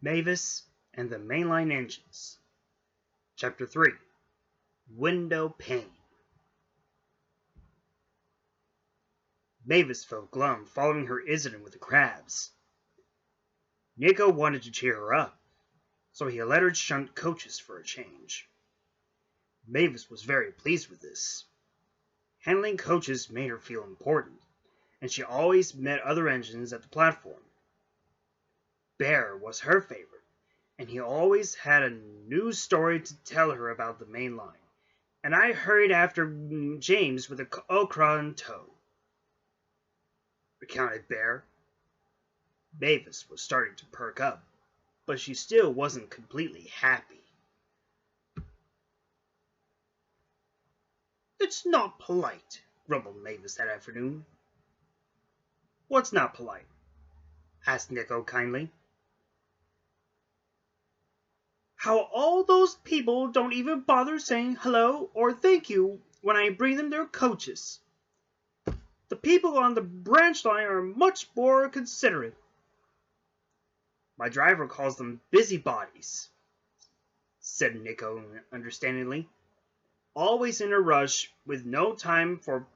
Mavis and the Mainline Engines. Chapter 3. Window Pane. Mavis felt glum following her incident with the crabs. Nico wanted to cheer her up, so he let her shunt coaches for a change. Mavis was very pleased with this. Handling coaches made her feel important, and she always met other engines at the platform. Bear was her favorite, and he always had a new story to tell her about the main line, and I hurried after James with a okra in tow, recounted Bear. Mavis was starting to perk up, but she still wasn't completely happy. "It's not polite," grumbled Mavis that afternoon. "What's not polite?" asked Nico kindly. "How all those people don't even bother saying hello or thank you when I bring them their coaches. The people on the branch line are much more considerate." "My driver calls them busybodies," said Nico understandingly. "Always in a rush, with no time for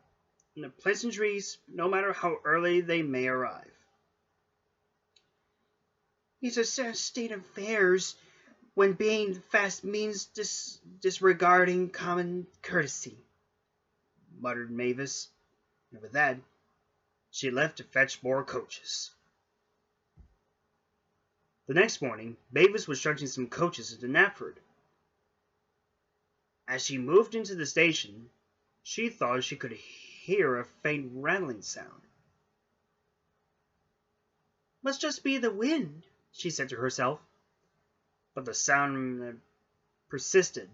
pleasantries, no matter how early they may arrive." "It's a sad state of affairs when being fast means disregarding common courtesy," muttered Mavis, and with that, she left to fetch more coaches. The next morning, Mavis was shunting some coaches into Knapford. As she moved into the station, she thought she could hear a faint rattling sound. "Must just be the wind," she said to herself. But the sound persisted,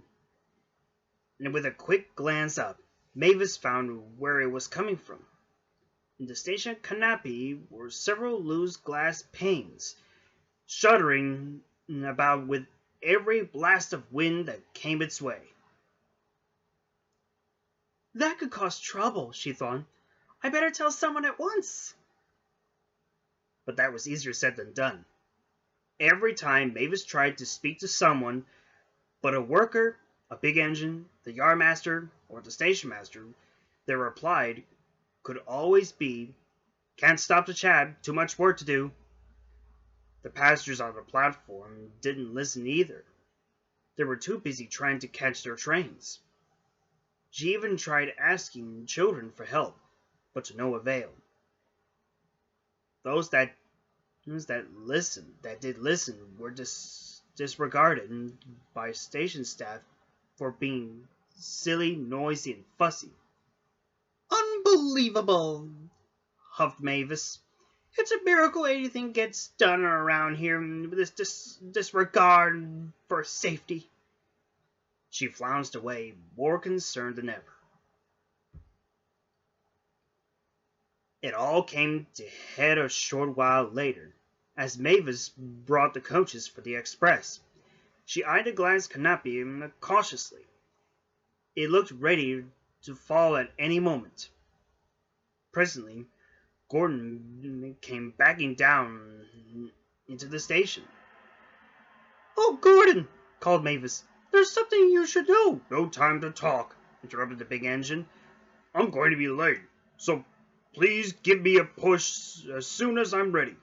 and with a quick glance up, Mavis found where it was coming from. In the station canopy were several loose glass panes, shuddering about with every blast of wind that came its way. "That could cause trouble," she thought. "I better tell someone at once." But that was easier said than done. Every time Mavis tried to speak to someone, but a worker, a big engine, the yardmaster, or the station master, their reply could always be, "Can't stop to chat, too much work to do." The passengers on the platform didn't listen either. They were too busy trying to catch their trains. She even tried asking children for help, but to no avail. Those that did listen, were disregarded by station staff for being silly, noisy, and fussy. "Unbelievable," huffed Mavis. "It's a miracle anything gets done around here with this disregard for safety." She flounced away, more concerned than ever. It all came to head a short while later, as Mavis brought the coaches for the express. She eyed the glass canopy cautiously. It looked ready to fall at any moment. Presently, Gordon came backing down into the station. "Oh, Gordon," called Mavis, "there's something you should know." "No time to talk," interrupted the big engine. "I'm going to be late, so please give me a push as soon as I'm ready."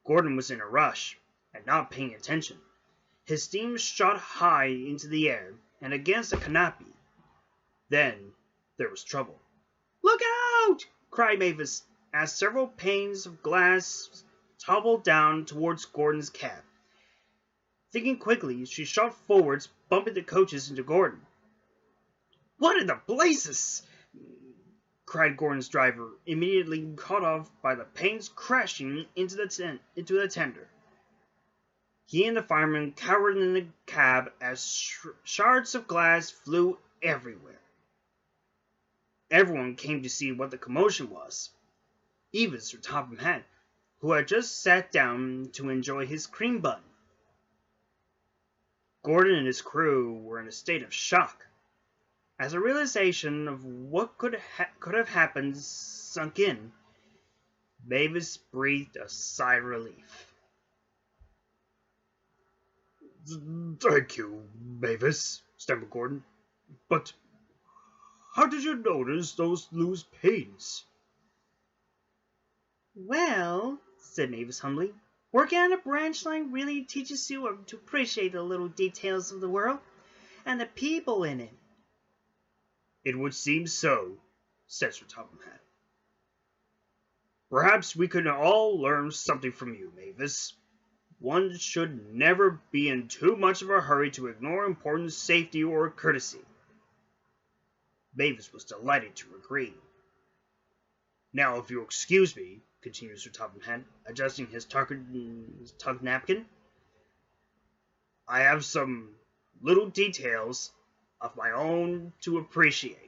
Gordon was in a rush, and not paying attention. His steam shot high into the air and against the canopy. Then there was trouble. "Look out!" cried Mavis, as several panes of glass toppled down towards Gordon's cab. Thinking quickly, she shot forwards, bumping the coaches into Gordon. "What in the blazes!" cried Gordon's driver, immediately caught off by the panes crashing into the tender. He and the fireman cowered in the cab as shards of glass flew everywhere. Everyone came to see what the commotion was. Even Sir Topham Hatt, who had just sat down to enjoy his cream bun. Gordon and his crew were in a state of shock. As a realization of what could have happened sunk in, Mavis breathed a sigh of relief. Thank you, Mavis, stammered Gordon. But how did you notice those loose paints? Well, said Mavis humbly, working on a branch line really teaches you to appreciate the little details of the world and the people in it. It would seem so, said Sir Topham Hatt. Perhaps we could all learn something from you, Mavis. One should never be in too much of a hurry to ignore important safety or courtesy. Mavis was delighted to agree. Now, if you'll excuse me, continued Sir Topham Hatt, adjusting his tuck napkin, I have some little details of my own to appreciate.